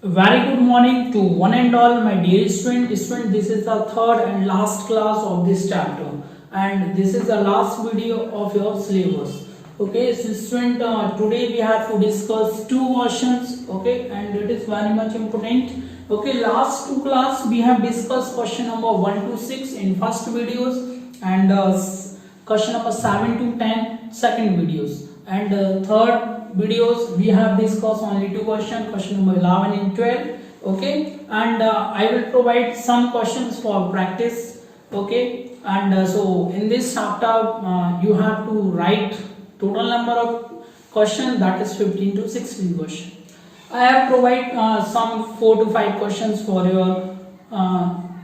Very good morning to one and all my dear student. This is the third and last class of this chapter, and this is the last video of your syllabus. Okay, so student, today we have to discuss two questions. Okay, and it is very much important. Okay, last two class we have discussed question number 1 to 6 in first videos, and question number 7 to 10 second videos, and third videos we have discussed only two questions, question number 11 and 12. Okay, and I will provide some questions for practice. Okay, and so in this chapter you have to write total number of questions, that is 15 to 16 questions. I have provide some 4 to 5 questions for your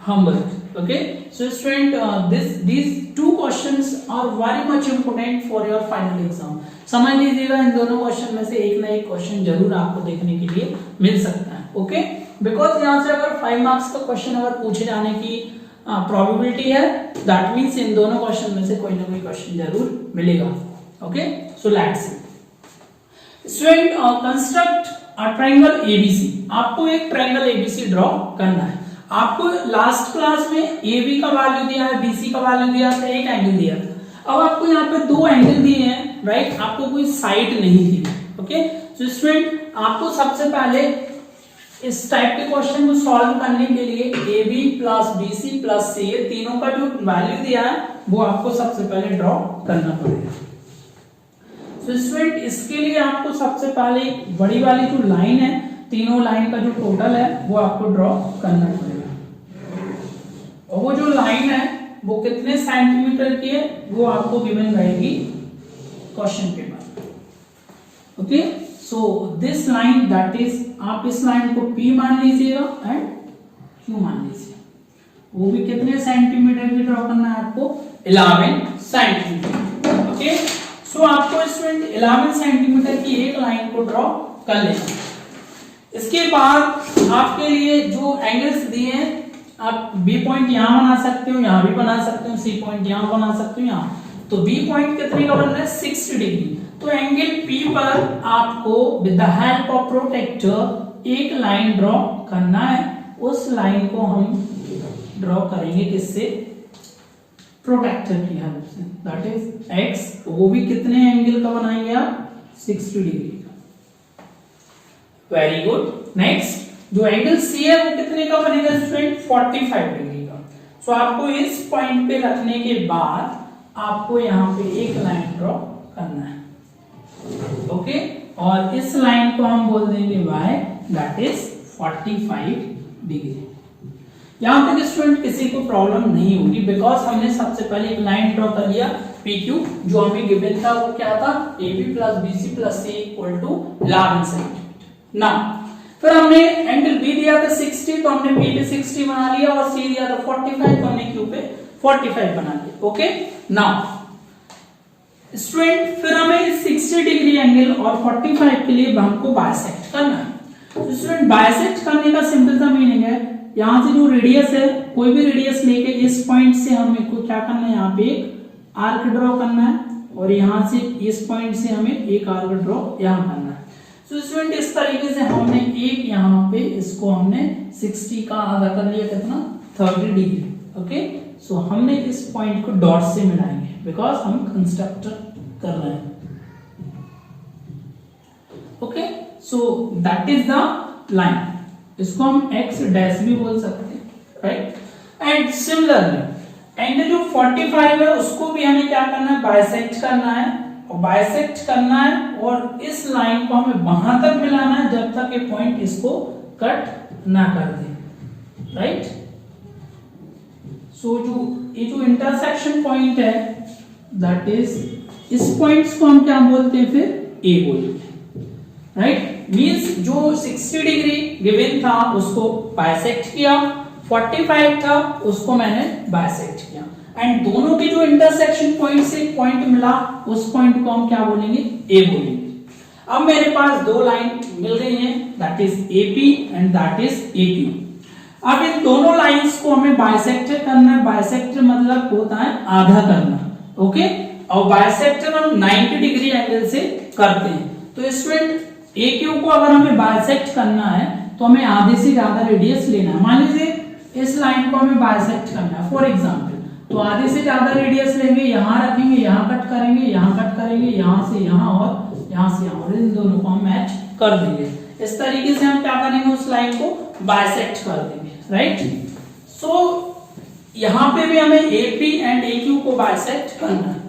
homework. Okay, so student, these two questions are very much important for your final exam. समझ लीजिएगा, इन दोनों question में से एक ना एक question जरूर आपको देखने के लिए मिल सकता है. ओके, बिकॉज यहाँ से अगर 5 मार्क्स का क्वेश्चन अगर पूछे जाने की प्रोबेबिलिटी है, दैट मीन्स इन दोनों क्वेश्चन में से कोई ना कोई क्वेश्चन जरूर मिलेगा. Okay, so let's see. Student, construct a triangle ABC. आपको एक ट्रायंगल एबीसी ड्रॉ करना है. आपको लास्ट क्लास में एबी का वैल्यू दिया है, बीसी का वैल्यू दिया है, एक एंगल दिया है. अब आपको यहाँ पे दो एंगल दिए हैं, राइट. आपको कोई साइड नहीं दी. ओके, सो स्टूडेंट, आपको सबसे पहले इस टाइप के क्वेश्चन को सॉल्व करने के लिए A B plus B C plus C, तीनों का जो वैल्यू दिया है वो आपको सबसे पहले ड्रॉ करना पड़ेगा. सो स्टूडेंट, इसके लिए आपको सबसे पहले बड़ी वाली जो लाइन है, तीनों लाइन का जो टोटल है वो आपको ड्रॉ करना पड़ेगा. और वो जो लाइन है वो कितने सेंटीमीटर की है वो आपको गिवन रहेगी question paper. Okay, so this line that is, आप इस लाइन को P मान लीजिएगा एंड Q मान लीजिए. वो भी कितने सेंटीमीटर की ड्रॉ करना है आपको? 11 सेंटीमीटर. ओके, सो आपको स्टूडेंट 11 सेंटीमीटर की एक लाइन को ड्रॉ कर लेना. इसके बाद आपके लिए जो एंगल्स दिए हैं, आप बी पॉइंट यहां बना सकते हो, यहां भी बना सकते हो, सी पॉइंट यहां बना सकते हो, यहां. तो बी पॉइंट कितने का बनना है? 60 डिग्री. तो एंगल पी पर आपको with the help of protector एक लाइन ड्रॉ करना है. उस लाइन को हम ड्रॉ करेंगे किससे? प्रोटेक्टर की हेल्प से, दैट इज एक्स. वो भी कितने एंगल का बनाएंगे आप? 60 डिग्री का. Very good. नेक्स्ट, जो एंगल सी है वो कितने का बनेगा स्टूडेंट? 45 डिग्री का. सो आपको इस पॉइंट पे रखने के बाद आपको यहाँ पे एक लाइन ड्रॉ करना है. ओके, और इस लाइन को हम बोल देंगे y, दैट इज 45 डिग्री. यहां तक स्टूडेंट किसी को प्रॉब्लम नहीं होगी, बिकॉज हमने सबसे पहले एक लाइन ड्रॉ कर लिया PQ, जो हमें गिवन था वो क्या था? AB plus BC plus C equal to 11 centimetre. Now फिर हमने एंगल B दिया था 60, तो हमने P पे 60 बना लिया, और C दिया था 45, तो हमने Q पे 45 बना लिया. ओके, नाउ स्टूडेंट, फिर हमें 60 डिग्री एंगल और 45 के लिए हमको बाइसेक्ट करना है. तो स्टूडेंट, बाइसेक्ट करने का सिंपल सा मीनिंग है, यहां से जो रेडियस है, कोई भी रेडियस लेके इस पॉइंट से हमें को क्या करना है? यहाँ पे एक आर्क ड्रॉ करना है, और यहां से इस पॉइंट से हमें एक आर्क ड्रॉ यहां करना है. तो स्टूडेंट, इस तरीके से हमने एक यहाँ पे इसको हमने 60 का आधा कर लिया, कितना? 30 डिग्री. ओके, सो हमने इस पॉइंट को डॉट से मिलाएंगे, बिकॉज हम कंस्ट्रक्टर कर रहे हैं. Okay, so that is the line. इसको हम x डैश भी बोल सकते हैं, राइट. एंड सिमिलरली एंगल जो 45 है उसको भी हमें क्या करना है? बाइसेक्ट करना है. और बाइसेक्ट करना है, और इस लाइन को हमें वहां तक मिलाना है जब तक ये पॉइंट इसको कट ना कर दे, राइट. सो ये जो इंटरसेक्शन पॉइंट है, दैट इज, इस पॉइंट्स को हम क्या बोलते हैं? फिर A बोलते हैं, राइट. मींस जो 60 डिग्री गिवन था उसको बाइसेक्ट किया, 45 था उसको मैंने बाइसेक्ट किया, एंड दोनों के जो इंटरसेक्शन पॉइंट से पॉइंट मिला उस पॉइंट को हम क्या बोलेंगे? A बोलेंगे. अब मेरे पास दो लाइन मिल गई हैं, that is AP and that is AQ. अब इन दोनों लाइंस को हमें बाइसेक्टर करना है. बाइसेक्टर मतलब होता है आधा करना. ओके, और बाइसेक्टर हम 90 डिग्री एंगल से करते हैं. तो स्टूडेंट, AQ को अगर हमें बाइसेक्ट करना है तो हमें आधे से ज्यादा रेडियस लेना है। मान लीजिए इस लाइन को हमें बाइसेक्ट करना है फॉर एग्जांपल, तो आधे से ज्यादा रेडियस लेंगे, यहाँ रखेंगे, यहाँ कट करेंगे, यहाँ कट करेंगे, यहाँ से यहाँ और यहाँ से यहाँ, और इन दोनों को हम मैच कर देंगे। इस तरीके से हम क्या करेंगे, उस लाइन को बाइसेक्ट कर देंगे, राइट। सो यहाँ पे भी हमें AP एंड AQ को बाइसेक्ट करना है।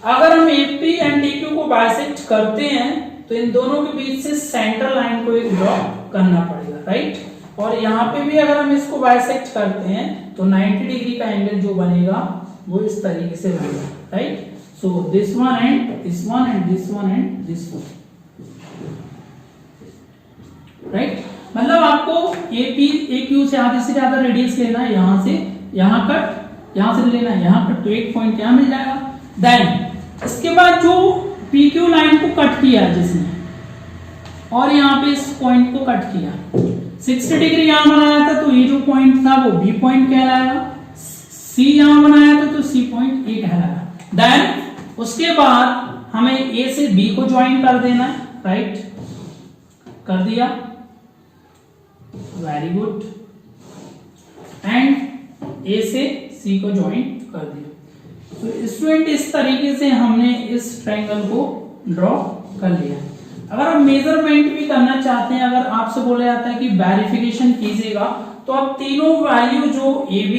अगर हम AP एंड AQ को बाइसेक्ट करते हैं तो इन दोनों के बीच से सेंटर लाइन को एक ड्रॉ करना पड़ेगा, राइट। और यहाँ पे भी अगर हम इसको बाइसेक्ट करते हैं तो 90 डिग्री का एंगल जो बनेगा वो इस तरीके से बनेगा, right. So this one and this one and this one and this one, right. मतलब आपको AP AQ से आधे से ज्यादा रेडियस लेना है, यहाँ से यहाँ कट, यहाँ से लेना है यहाँ कट, तो एक पॉइंट यहाँ मिल जाएगा। देन इसके बाद जो PQ लाइन को कट किया जिसने और यहाँ पे इस पॉइंट को कट किया, 60 डिग्री यहाँ बनाया था, तो ये जो पॉइंट था वो B पॉइंट कहलाएगा। C यहाँ बनाया था तो C पॉइंट A कहलाएगा। देन उसके बाद हमें A से B को ज्वाइन कर देना है, राइट। कर दिया, वेरी गुड। एंड A से C को ज्वाइन कर दिया। तो स्टूडेंट इस तरीके से हमने इस ट्रायंगल को ड्रॉ कर लिया। अगर आप मेजरमेंट भी करना चाहते हैं, अगर आपसे बोला जाता है कि वेरिफिकेशन कीजिएगा, तो आप तीनों वैल्यू जो AB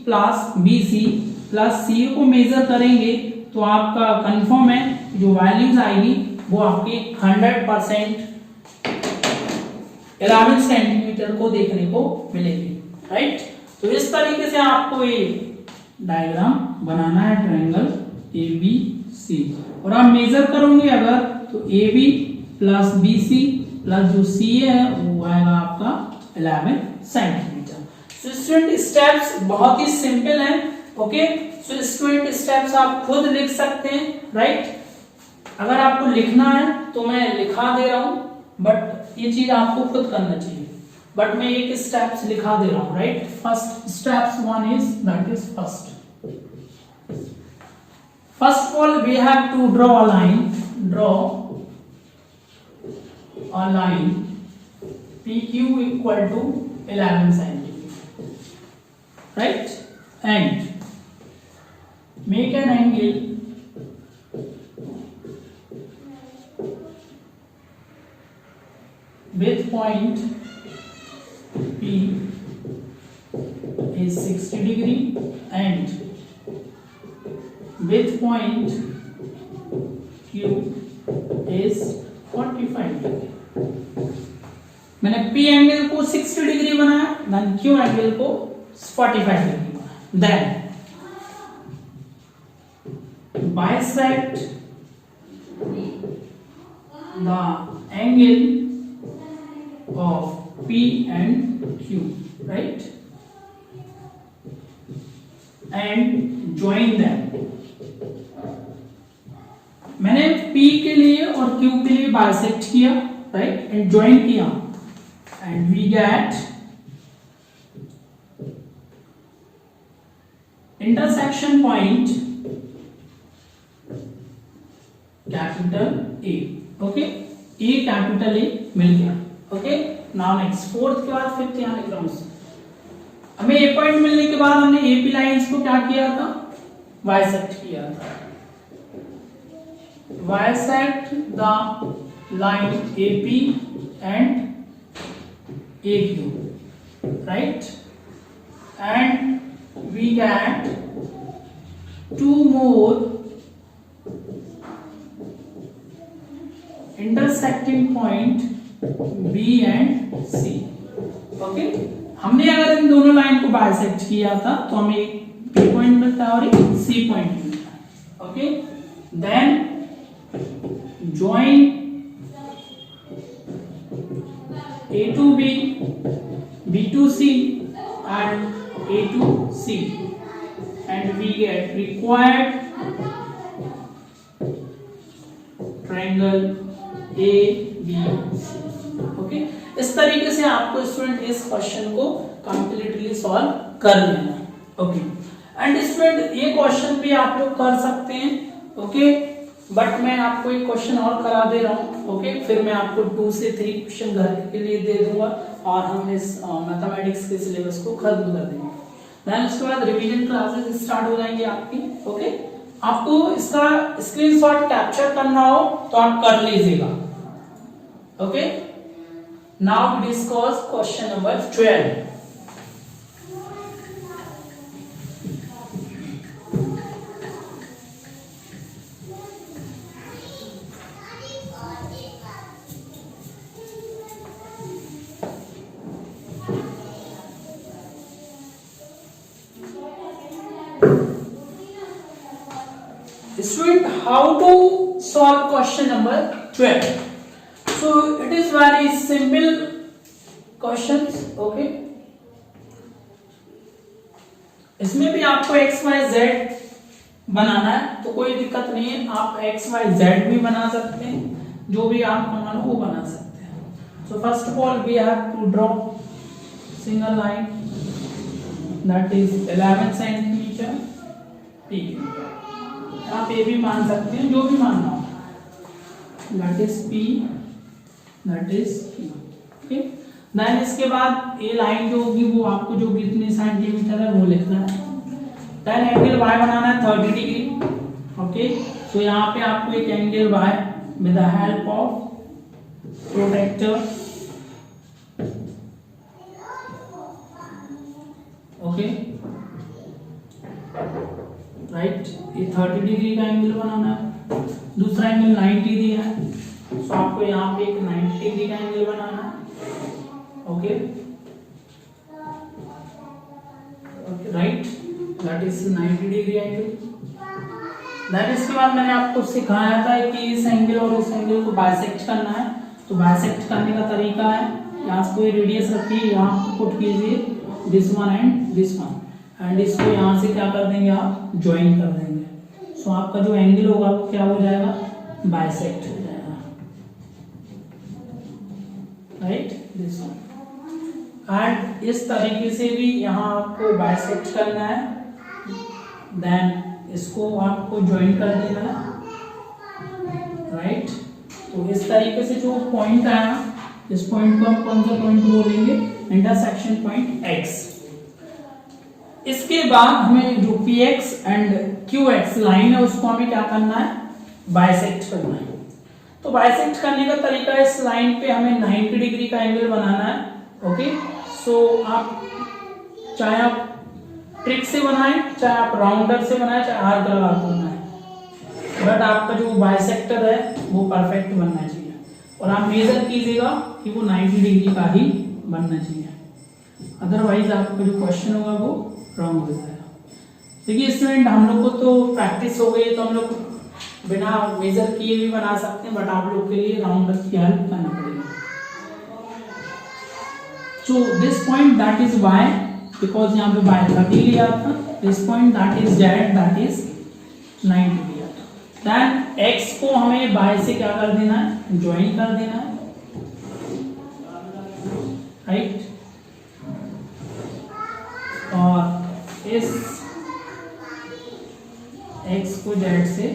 plus BC plus CA को मेजर करेंगे तो आपका कंफर्म है जो वैल्यूज आएगी वो आपकी 100% 11 सेंटीमीटर को देखने को मिलेगी, राइट। तो इस तरीके से आपको ये डायग्राम बनाना है ट्रायंगल ABC, और आप मेजर करोगे अगर तो AB प्लस BC प्लस जो CA है वो आएगा आपका 11 सेंटीमीटर। सो स्टूडेंट स्टेप्स बहुत ही सिंपल हैं, ओके। सो स्टूडेंट स्टेप्स आप खुद लिख सकते हैं, राइट। अगर आपको लिखना है तो मैं लिखा दे रहा हूं, बट ये चीज आपको खुद करना चाहिए, बट मैं एक स्टेप्स लिखा दे रहा हूं, right. First steps one is that is first of all we have to draw a line PQ equal to 11 centimeter, right, and make an angle with point P is 60 degree and with point Q is 45 degree। मैंने P angle को 60 degree बनाया, then Q angle को 45 degree बनाया। Then bisect the angle of P and Q, right, and join them. मैंने P के लिए और Q के लिए बाइसेक्ट किया, राइट, एंड ज्वाइन किया, and we get intersection point capital A, okay. A capital A मिल गया, ओके। नाउ नेक्स्ट फोर्थ के बाद फिफ्थ यहाँ लिख रहा हूं। हमें A पॉइंट मिलने के बाद हमने AP लाइंस को क्या किया था, बाइसेक्ट किया था। Bisect the line AP and AQ, right, and we get two more intersecting point B and C, okay। हमने अगर इन दोनों लाइन को बाइसेक्ट किया था तो हमें एक B पॉइंट मिलता है और एक C पॉइंट मिलता है, okay. Then join A to B, B to C and A to C, and we get required triangle ABC, okay। इस तरीके से आपको स्टूडेंट इस क्वेश्चन को कंप्लीटली सॉल्व कर लेना, ओके। एंड स्टूडेंट ये क्वेश्चन भी आप लोग कर सकते हैं, ओके, बट मैं आपको एक क्वेश्चन और करा दे रहा हूँ, ओके। फिर मैं आपको 2 से 3 क्वेश्चन घर के लिए दे दूंगा और हम इस मैथमेटिक्स के सिलेबस को खत्म कर देंगे। देन उसके बाद रिवीजन क्लासेस स्टार्ट हो जाएंगे आपकी। ओके, आपको इसका स्क्रीनशॉट कैप्चर करना हो तो आप कर लीजिएगा। Okay, now we discuss question number 12। Student, how to solve question number 12? So it is very simple questions. Okay, इसमें भी आपको x y z बनाना है तो कोई दिक्कत नहीं है, आप x y z भी बना सकते हैं, जो भी आप मानो वो बना सकते हैं। So first of all we have to draw single line that is 11 centimeter PQ। आप ये भी मान सकते हैं, जो भी मानना हो, that is P, that is Q। Okay, then इसके बाद ये लाइन जो होगी वो आपको जो कितने सेंटीमीटर है वो लिखना है। देन एंगल y बनाना है 30 डिग्री। ओके, तो यहाँ पे आपको एक angle y with the help of protector, okay right, ये 30 डिग्री का एंगल बनाना है। दूसरा एंगल 90 दिया है, तो आपको यहाँ पे एक 90 डिग्री का एंगल बनाना है। Okay right, that is 90 degree angle. Then इसके बाद मैंने आपको सिखाया था कि इस एंगल और इस एंगल को बाइसेक्ट करना है। तो बाइसेक्ट करने का तरीका है, यहाँ कोई रेडियस रखिए, यहाँ पुट कीजिए this one and this one, and इसको यहाँ से क्या कर देंगे, आप ज्वाइन कर देंगे। सो आपका जो एंगल होगा वो क्या हो जाएगा, बाइसेक्ट हो जाएगा। Right, this one. एंड इस तरीके से भी यहाँ आपको बाइसेक्ट करना है, देन इसको आपको ज्वाइन कर देना है। राइट, तो इस तरीके से जो पॉइंट आया, इस पॉइंट को हम कौन सा पॉइंट बोलेंगे, इंटरसेक्शन पॉइंट x। इसके बाद हमें जो px एंड qx लाइन है उसको हमें क्या करना है, बाइसेक्ट करना है। तो बाइसेक्ट करने का तरीका, इस लाइन पे हमें 90 डिग्री का एंगल बनाना है। ओके, सो आप चाहे आप ट्रिक से बनाएं, चाहे आप राउंडर से बनाएं, चाहे आर्क लगा कर बनाएं, बट आपका जो बाइसेक्टर है वो परफेक्ट बनना चाहिए। और आप मेजर कीजिएगा कि वो 90 डिग्री का ही बनना चाहिए, अदरवाइज आपका जो क्वेश्चन होगा वो रॉन्ग हो जाएगा। देखिए स्टूडेंट, हम लोग को तो प्रैक्टिस हो गई तो हम लोग बिना मेजर किए भी बना सकते हैं, बट आप लोग के लिए राउंडर की हेल्प करना पड़ेगा। So this point that is y, because यहाँ पे y 30 लिया था, this point that is z that is 90 लिया था। देन x को हमें y से क्या कर देना है, ज्वाइन कर देना है। राइट, और इस x को z से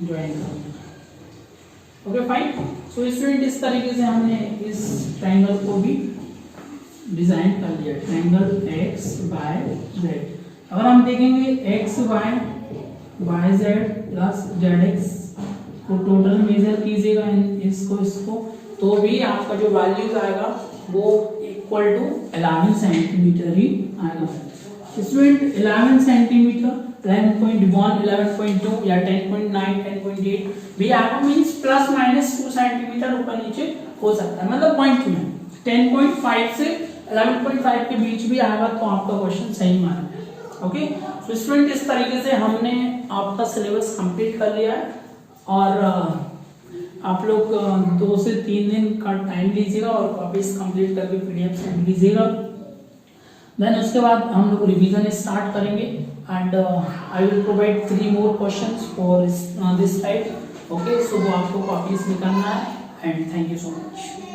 ज्वाइन कर देना। Okay fine. सो स्टूडेंट, इस तरीके से हमने इस ट्रायंगल को भी डिजाइन कर लिया, ट्रायंगल x y z। अगर हम देखेंगे x y y z plus z x को टोटल मेजर कीजिएगा इसको, तो भी आपका जो वैल्यूज आएगा वो इक्वल टू 11 सेंटीमीटर ही आएगा। स्टूडेंट 11 सेंटीमीटर, 11.1, 11.2 या 10.9, 10.8 भी आएगा, मींस प्लस माइनस 2 सेंटीमीटर ऊपर नीचे हो सकता है, मतलब पॉइंट में 10.5 से 11.5 के बीच भी आएगा तो आपका क्वेश्चन सही माना है। ओके, तो स्टूडेंट इस तरीके से हमने आपका सिलेबस कंप्लीट कर लिया है, और आप लोग 2 से 3 दिन का टाइम लीजिएगा और कॉपीज कंप्लीट करके पीडीएफ सेंड कीजिएगा। देन उसके बाद हम लोग रिवीजन स्टार्ट करेंगे, and I will provide 3 more questions for this type. Okay, so वो आपको कॉपीज निकालना है, and thank you so much.